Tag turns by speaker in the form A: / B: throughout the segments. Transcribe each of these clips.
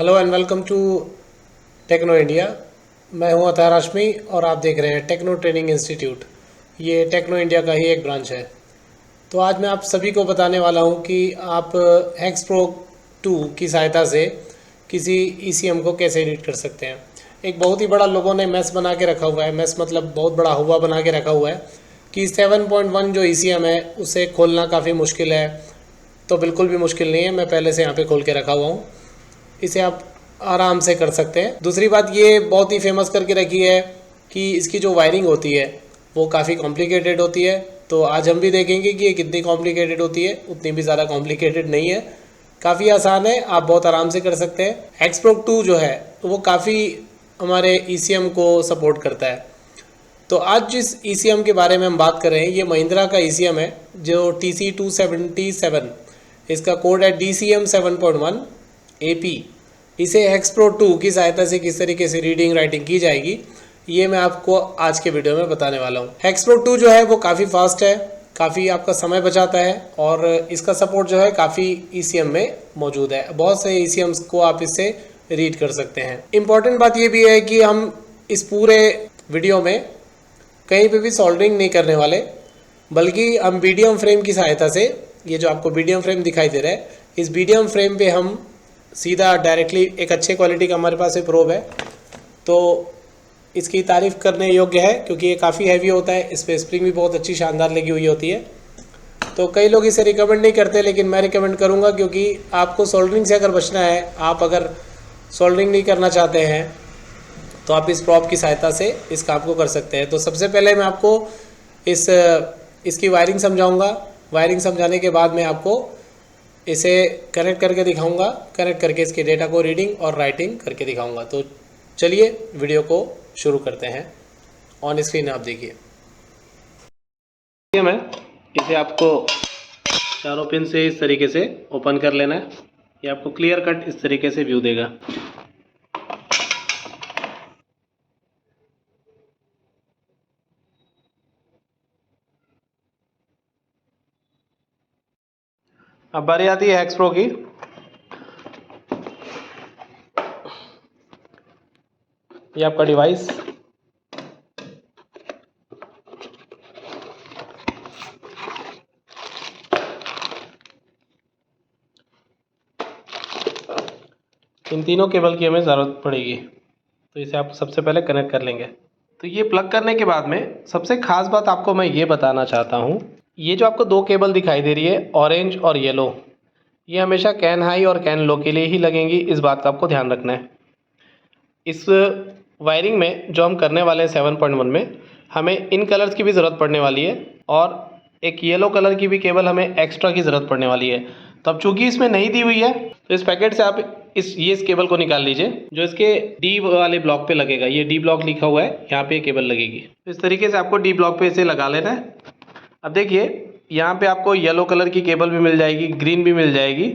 A: Hello and welcome to Techno India. मैं हूं अतार हाशमी और आप देख रहे हैं टेक्नो ट्रेनिंग इंस्टीट्यूट। ये टेक्नो इंडिया का ही एक ब्रांच है। तो आज मैं आप सभी को बताने वाला हूं कि आप हेक्स प्रो 2 की सहायता से किसी ECM को कैसे एडिट कर सकते हैं। एक बहुत ही बड़ा लोगों ने मैस बना के रखा हुआ है, मैस मतलब बहुत बड़ा हुआ बना के रखा हुआ है कि 7.1 जो ECM है उसे खोलना काफ़ी मुश्किल है। तो बिल्कुल भी मुश्किल नहीं है, मैं पहले से यहाँ पे खोल के रखा हुआ हूँ, इसे आप आराम से कर सकते हैं। दूसरी बात ये बहुत ही फेमस करके रखी है कि इसकी जो वायरिंग होती है वो काफ़ी कॉम्प्लिकेटेड होती है। तो आज हम भी देखेंगे कि ये कितनी कॉम्प्लिकेटेड होती है। उतनी भी ज़्यादा कॉम्प्लिकेटेड नहीं है, काफ़ी आसान है, आप बहुत आराम से कर सकते हैं। हेक्स प्रो 2 जो है वो काफ़ी हमारे ECM को सपोर्ट करता है। तो आज जिस ECM के बारे में हम बात कर रहे हैं ये महिंद्रा का ECM है जो TC277, इसका कोड है DCM 7.1 AP। इसे हेक्स प्रो 2 की सहायता से किस तरीके से रीडिंग राइटिंग की जाएगी ये मैं आपको आज के वीडियो में बताने वाला हूँ। हेक्स प्रो 2 जो है वो काफ़ी फास्ट है, काफ़ी आपका समय बचाता है और इसका सपोर्ट जो है काफ़ी ECM में मौजूद है। बहुत से ECMs को आप इससे रीड कर सकते हैं। इम्पॉर्टेंट बात ये भी है कि हम इस पूरे वीडियो में कहीं पे भी सोल्डरिंग नहीं करने वाले, बल्कि हम BDM फ्रेम की सहायता से, ये जो आपको BDM फ्रेम दिखाई दे रहा है, इस BDM फ्रेम पे हम सीधा डायरेक्टली एक अच्छे क्वालिटी का हमारे पास प्रोब है तो इसकी तारीफ़ करने योग्य है क्योंकि ये काफ़ी हैवी होता है। इस पर स्प्रिंग भी बहुत अच्छी शानदार लगी हुई होती है। तो कई लोग इसे रिकमेंड नहीं करते लेकिन मैं रिकमेंड करूँगा क्योंकि आपको सोल्डरिंग से अगर बचना है, आप अगर सोल्डरिंग नहीं करना चाहते हैं तो आप इस प्रॉप की सहायता से इस काम को कर सकते हैं। तो सबसे पहले मैं आपको इसकी वायरिंग समझाऊंगा। वायरिंग समझाने के बाद मैं आपको इसे कनेक्ट करके दिखाऊंगा, कनेक्ट करके इसके डेटा को रीडिंग और राइटिंग करके दिखाऊंगा। तो चलिए वीडियो को शुरू करते हैं। ऑन स्क्रीन आप देखिए मैं इसे आपको चारों पिन से इस तरीके से ओपन कर लेना है। ये आपको क्लियर कट इस तरीके से व्यू देगा। अब बारी आती है हेक्स प्रो की। ये आपका डिवाइस, इन तीनों केबल की हमें ज़रूरत पड़ेगी तो इसे आप सबसे पहले कनेक्ट कर लेंगे। तो ये प्लग करने के बाद में सबसे खास बात आपको मैं ये बताना चाहता हूँ, ये जो आपको दो केबल दिखाई दे रही है ऑरेंज और येलो, ये हमेशा कैन हाई और कैन लो के लिए ही लगेंगी। इस बात का आपको ध्यान रखना है। इस वायरिंग में जो हम करने वाले हैं 7.1 में हमें इन कलर्स की भी ज़रूरत पड़ने वाली है और एक येलो कलर की भी केबल हमें एक्स्ट्रा की ज़रूरत पड़ने वाली है। तो अब चूँकि इसमें नहीं दी हुई है तो इस पैकेट से आप इस केबल को निकाल लीजिए जो इसके D वाले ब्लॉक पे लगेगा। ये D ब्लॉक लिखा हुआ है, यहाँ पे केबल लगेगी। तो इस तरीके से आपको D ब्लॉक पे इसे लगा लेना है। अब देखिए यहाँ पे आपको येलो कलर की केबल भी मिल जाएगी, ग्रीन भी मिल जाएगी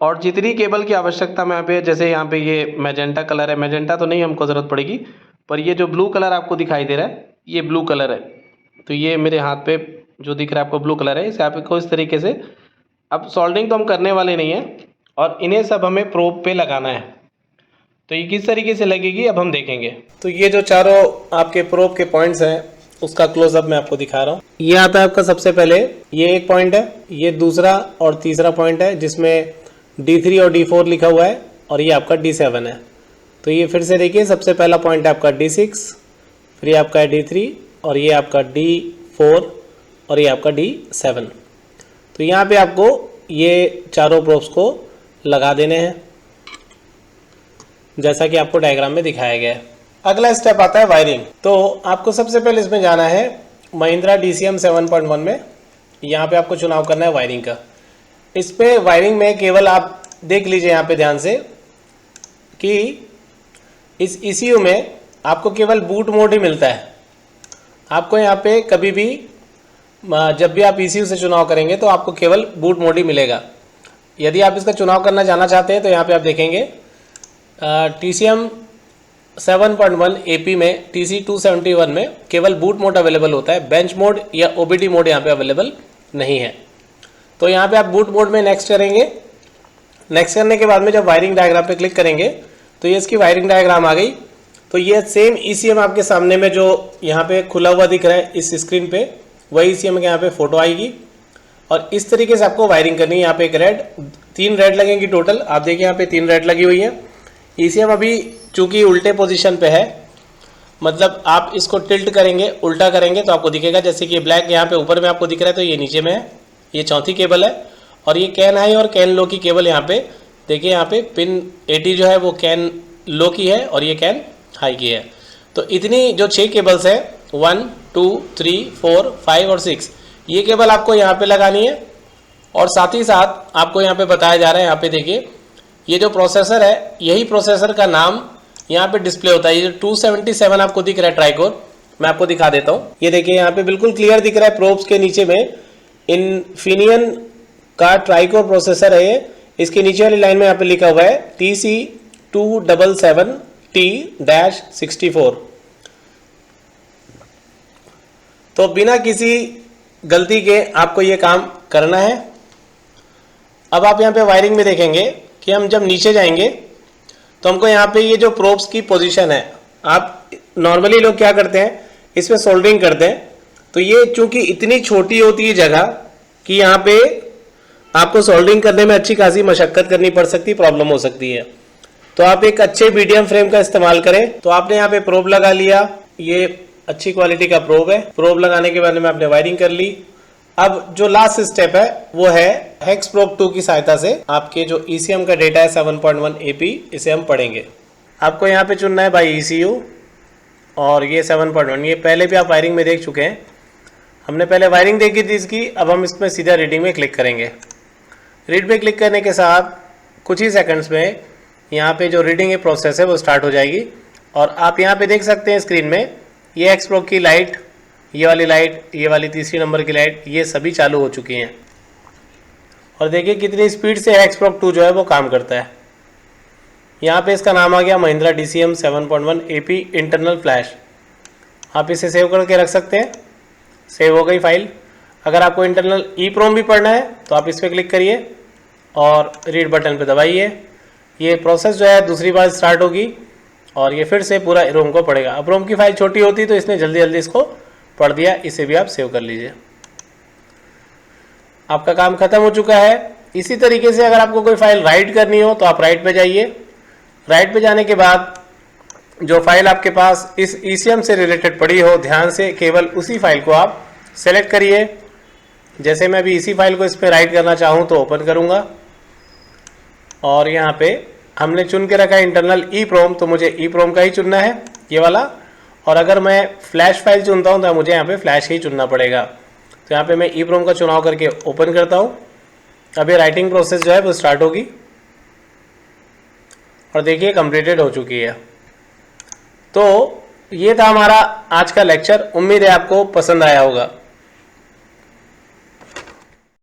A: और जितनी केबल की आवश्यकता में यहाँ पे, जैसे यहाँ पे ये मैजेंटा कलर है, मैजेंटा तो नहीं हमको ज़रूरत पड़ेगी, पर ये जो ब्लू कलर आपको दिखाई दे रहा है ये ब्लू कलर है। तो ये मेरे हाथ पे जो दिख रहा है आपको ब्लू कलर है, इसे आपको इस तरीके से, अब सोल्डरिंग तो हम करने वाले नहीं हैं और इन्हें सब हमें प्रोब पे लगाना है। तो ये किस तरीके से लगेगी अब हम देखेंगे। तो ये जो चारों आपके प्रोब के पॉइंट्स हैं उसका क्लोजअप मैं आपको दिखा रहा हूँ। ये आता है आपका सबसे पहले, ये एक पॉइंट है, ये दूसरा और तीसरा पॉइंट है जिसमें D3 और D4 लिखा हुआ है और ये आपका D7 है। तो ये फिर से देखिए, सबसे पहला पॉइंट है आपका D6, फिर ये आपका है D3 और ये आपका D4 और ये आपका D7। तो यहाँ पे आपको ये चारों प्रोब्स को लगा देने हैं जैसा कि आपको डायग्राम में दिखाया गया है। अगला स्टेप आता है वायरिंग। तो आपको सबसे पहले इसमें जाना है महिंद्रा DCM 7.1 में। यहाँ पे आपको चुनाव करना है वायरिंग का। इस पे वायरिंग में केवल आप देख लीजिए यहाँ पे ध्यान से कि इस ECU में आपको केवल बूट मोड ही मिलता है। आपको यहाँ पे कभी भी जब भी आप ECU से चुनाव करेंगे तो आपको केवल बूट मोड ही मिलेगा। यदि आप इसका चुनाव करना जाना चाहते हैं तो यहाँ पे आप देखेंगे TCM 7.1 AP में TC271 में केवल बूट मोड अवेलेबल होता है, बेंच मोड या OBD मोड यहाँ पे अवेलेबल नहीं है। तो यहाँ पे आप बूट मोड में नेक्स्ट करेंगे नेक्स्ट करने के बाद में जब वायरिंग डायग्राम पे क्लिक करेंगे तो ये इसकी वायरिंग डायग्राम आ गई। तो ये सेम ECM आपके सामने में जो यहाँ पे खुला हुआ दिख रहा है इस स्क्रीन पे, वही ECM के यहाँ पे फोटो आएगी और इस तरीके से आपको वायरिंग करनी है। यहाँ पे एक रेड, 3 रेड लगेंगी टोटल। आप देखिए यहाँ पे 3 रेड लगी हुई है। ECM अभी चूंकि उल्टे पोजीशन पे है, मतलब आप इसको टिल्ट करेंगे, उल्टा करेंगे तो आपको दिखेगा, जैसे कि ब्लैक यहाँ पे ऊपर में आपको दिख रहा है तो ये नीचे में है। ये चौथी केबल है और ये कैन हाई और कैन लो की केबल यहाँ पे देखिए, यहाँ पे पिन 80 जो है वो कैन लो की है और ये कैन हाई की है। तो इतनी जो 6 केबल्स है 1 2 3 4 5 और 6, ये केबल आपको यहाँ पे लगानी है। और साथ ही साथ आपको यहाँ पे बताया जा रहा है, यहाँ पे देखिए ये जो प्रोसेसर है, यही प्रोसेसर का नाम यहाँ पे डिस्प्ले होता है। ये जो 277 आपको दिख रहा है ट्राइकोर, मैं आपको दिखा देता हूँ। ये देखिए यहाँ पे बिल्कुल क्लियर दिख रहा है, प्रोब्स के नीचे में इन्फिनियन का ट्राइकोर प्रोसेसर है ये। इसके नीचे वाली लाइन में यहाँ पे लिखा हुआ है TC277T-64। तो बिना किसी गलती के आपको ये काम करना है। अब आप यहाँ पे वायरिंग में देखेंगे कि हम जब नीचे जाएंगे तो हमको यहाँ पे ये जो प्रोब्स की पोजीशन है, आप नॉर्मली लोग क्या करते हैं, इसमें सोल्डरिंग करते हैं। तो ये चूंकि इतनी छोटी होती है जगह कि यहाँ पे आपको सोल्डरिंग करने में अच्छी खासी मशक्कत करनी पड़ सकती है, प्रॉब्लम हो सकती है। तो आप एक अच्छे BDM फ्रेम का इस्तेमाल करें। तो आपने यहाँ पे प्रोब लगा लिया, ये अच्छी क्वालिटी का प्रोब है। प्रोब लगाने के बाद में आपने वायरिंग कर ली। अब जो लास्ट स्टेप है वो है हेक्स प्रोब 2 की सहायता से आपके जो ECM का डेटा है 7.1 AP, इसे हम पढ़ेंगे। आपको यहाँ पे चुनना है बाई ECU और ये 7.1, ये पहले भी आप वायरिंग में देख चुके हैं। हमने पहले वायरिंग देखी थी इसकी, अब हम इसमें सीधा रीडिंग में क्लिक करेंगे। रीड पे क्लिक करने के साथ कुछ ही सेकंड्स में यहाँ पे जो रीडिंग है प्रोसेस है वो स्टार्ट हो जाएगी। और आप यहाँ पे देख सकते हैं स्क्रीन में ये हेक्स प्रोब की लाइट, ये वाली लाइट, ये वाली तीसरी नंबर की लाइट, ये सभी चालू हो चुकी हैं। और देखिए कितनी स्पीड से हेक्स प्रोब 2 जो है वो काम करता है। यहाँ पे इसका नाम आ गया Mahindra DCM 7.1 AP internal flash. आप इसे सेव करके रख सकते हैं। सेव हो गई फाइल। अगर आपको इंटरनल EEPROM भी पढ़ना है तो आप इस पर क्लिक करिए और रीड बटन पे दबाइए। ये प्रोसेस जो है दूसरी बार स्टार्ट होगी और ये फिर से पूरा रोम को पढ़ेगा। अब रोम की फाइल छोटी होती तो इसने जल्दी जल्दी इसको पढ़ दिया। इसे भी आप सेव कर लीजिए। आपका काम खत्म हो चुका है। इसी तरीके से अगर आपको कोई फाइल राइट करनी हो तो आप राइट पे जाइए। राइट पे जाने के बाद जो फाइल आपके पास इस ECM से रिलेटेड पड़ी हो, ध्यान से केवल उसी फाइल को आप सेलेक्ट करिए। जैसे मैं अभी इसी फाइल को इस पर राइट करना चाहूँ तो ओपन करूँगा और यहाँ पे हमने चुन के रखा है इंटरनल EEPROM, तो मुझे EEPROM का ही चुनना है, ये वाला। और अगर मैं फ्लैश फाइल चुनता हूँ तो मुझे यहाँ पे फ्लैश ही चुनना पड़ेगा। तो यहाँ पे मैं EEPROM का चुनाव करके ओपन करता हूँ। अब ये राइटिंग प्रोसेस जो है वो स्टार्ट होगी और देखिए कंप्लीटेड हो चुकी है। तो ये था हमारा आज का लेक्चर। उम्मीद है आपको पसंद आया होगा।